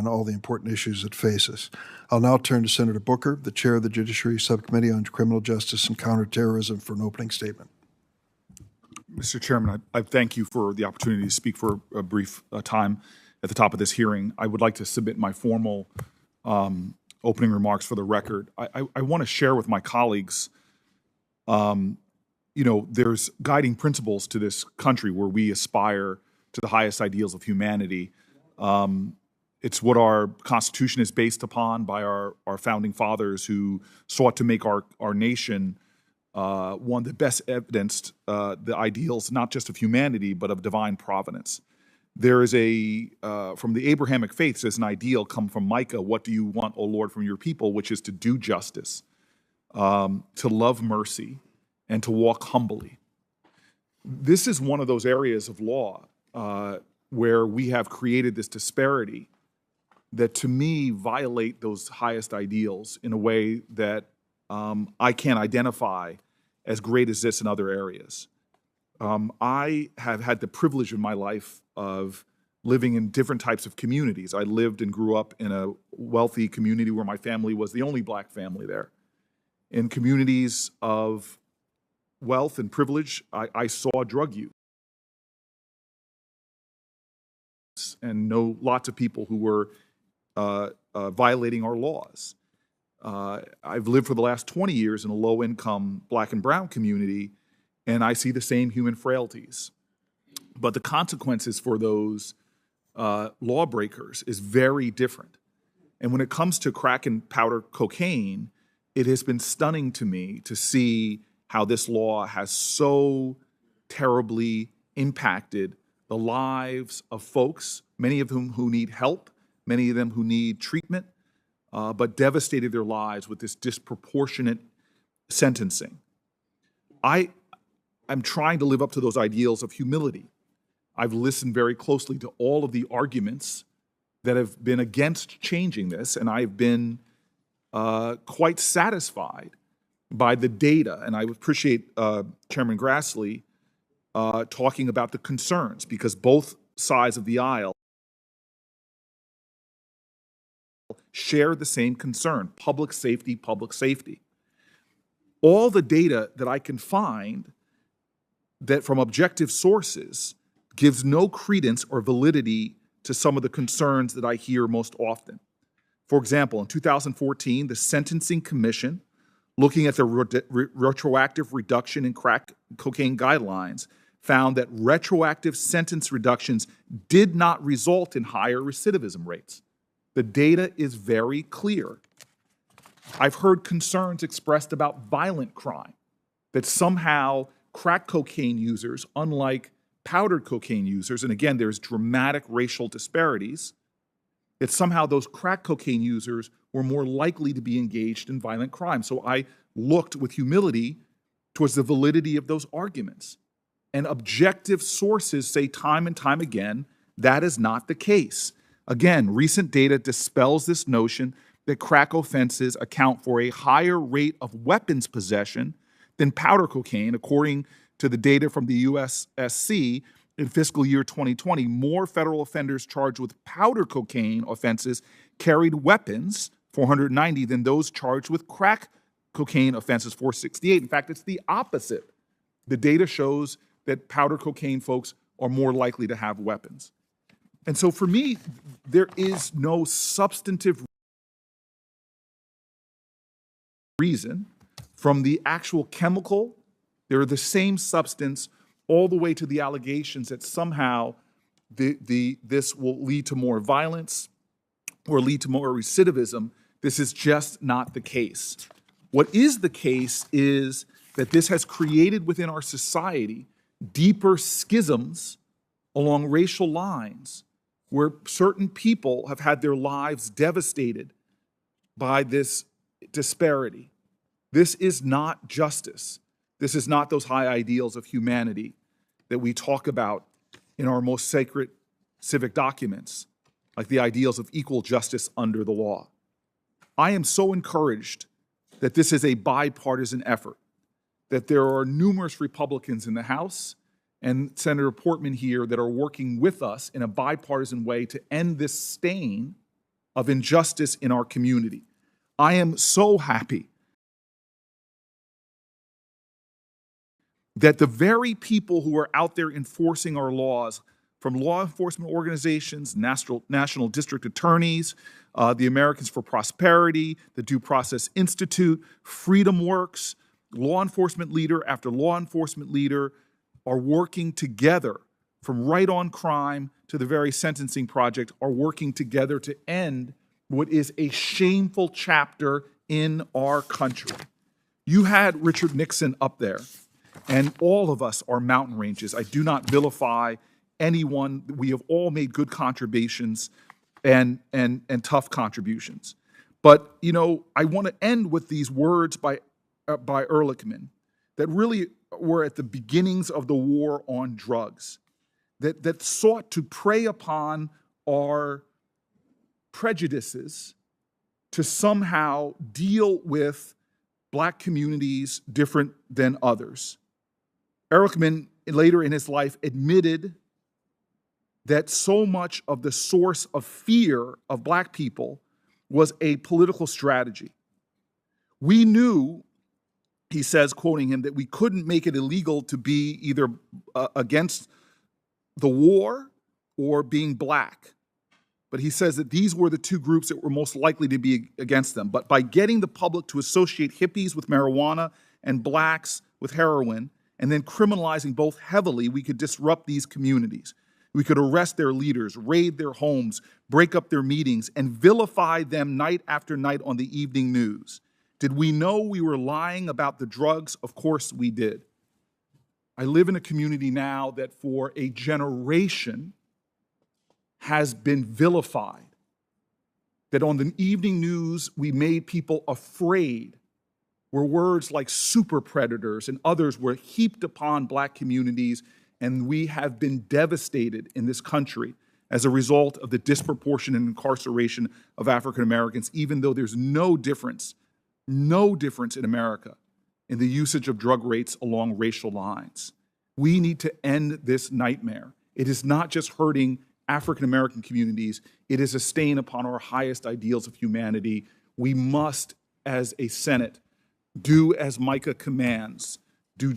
on all the important issues that face us. I'll now turn to Senator Booker, the chair of the Judiciary Subcommittee on Criminal Justice and Counterterrorism, for an opening statement. Mr. Chairman, I thank you for the opportunity to speak for a brief time at the top of this hearing. I would like to submit my formal opening remarks for the record. I want to share with my colleagues, there's guiding principles to this country where we aspire to the highest ideals of humanity. It's what our Constitution is based upon by our founding fathers who sought to make our nation one that best evidenced the ideals not just of humanity but of divine providence. There is from the Abrahamic faiths, there's an ideal come from Micah, what do you want, O Lord, from your people, which is to do justice, to love mercy, and to walk humbly. This is one of those areas of law where we have created this disparity that to me violate those highest ideals in a way that I can't identify as great as this in other areas. I have had the privilege in my life of living in different types of communities. I lived and grew up in a wealthy community where my family was the only black family there. In communities of wealth and privilege, I saw drug use and know lots of people who were violating our laws. I've lived for the last 20 years in a low-income black and brown community, and I see the same human frailties. But the consequences for those lawbreakers is very different. And when it comes to crack and powder cocaine, it has been stunning to me to see how this law has so terribly impacted the lives of folks, many of whom who need help, many of them who need treatment, but devastated their lives with this disproportionate sentencing. I'm trying to live up to those ideals of humility. I've listened very closely to all of the arguments that have been against changing this, and I've been quite satisfied by the data. And I appreciate Chairman Grassley talking about the concerns, because both sides of the aisle share the same concern: public safety, public safety. All the data that I can find that from objective sources gives no credence or validity to some of the concerns that I hear most often. For example, in 2014, the Sentencing Commission, looking at the retroactive reduction in crack cocaine guidelines, found that retroactive sentence reductions did not result in higher recidivism rates. The data is very clear. I've heard concerns expressed about violent crime, that somehow crack cocaine users, unlike powdered cocaine users, and again, there's dramatic racial disparities, that somehow those crack cocaine users were more likely to be engaged in violent crime. So I looked with humility towards the validity of those arguments. And objective sources say time and time again, that is not the case. Again, recent data dispels this notion that crack offenses account for a higher rate of weapons possession than powder cocaine. According to the data from the USSC, in fiscal year 2020, more federal offenders charged with powder cocaine offenses carried weapons, 490, than those charged with crack cocaine offenses, 468. In fact, it's the opposite. The data shows that powder cocaine folks are more likely to have weapons. And so for me, there is no substantive reason from the actual chemical, they're the same substance, all the way to the allegations that somehow this will lead to more violence or lead to more recidivism. This is just not the case. What is the case is that this has created within our society deeper schisms along racial lines where certain people have had their lives devastated by this disparity. This is not justice. This is not those high ideals of humanity that we talk about in our most sacred civic documents, like the ideals of equal justice under the law. I am so encouraged that this is a bipartisan effort, that there are numerous Republicans in the House and Senator Portman here that are working with us in a bipartisan way to end this stain of injustice in our community. I am so happy that the very people who are out there enforcing our laws, from law enforcement organizations, national district attorneys, the Americans for Prosperity, the Due Process Institute, Freedom Works, law enforcement leader after law enforcement leader are working together, from Right on Crime to the very Sentencing Project, are working together to end what is a shameful chapter in our country. You had Richard Nixon up there, and all of us are mountain ranges. I do not vilify anyone. We have all made good contributions and tough contributions. But, you know, I want to end with these words by Ehrlichman that really were at the beginnings of the war on drugs, that sought to prey upon our prejudices to somehow deal with Black communities different than others. Ehrlichman, later in his life, admitted that so much of the source of fear of Black people was a political strategy. We knew, he says, quoting him, that we couldn't make it illegal to be either against the war or being Black. But he says that these were the two groups that were most likely to be against them. But by getting the public to associate hippies with marijuana and Blacks with heroin, and then criminalizing both heavily, we could disrupt these communities. We could arrest their leaders, raid their homes, break up their meetings, and vilify them night after night on the evening news. Did we know we were lying about the drugs? Of course we did. I live in a community now that for a generation has been vilified. That on the evening news, we made people afraid, where words like super predators and others were heaped upon Black communities, and we have been devastated in this country as a result of the disproportionate incarceration of African Americans, even though there's no difference in America in the usage of drug rates along racial lines. We need to end this nightmare. It is not just hurting African American communities, it is a stain upon our highest ideals of humanity. We must, as a Senate, do as Micah commands, do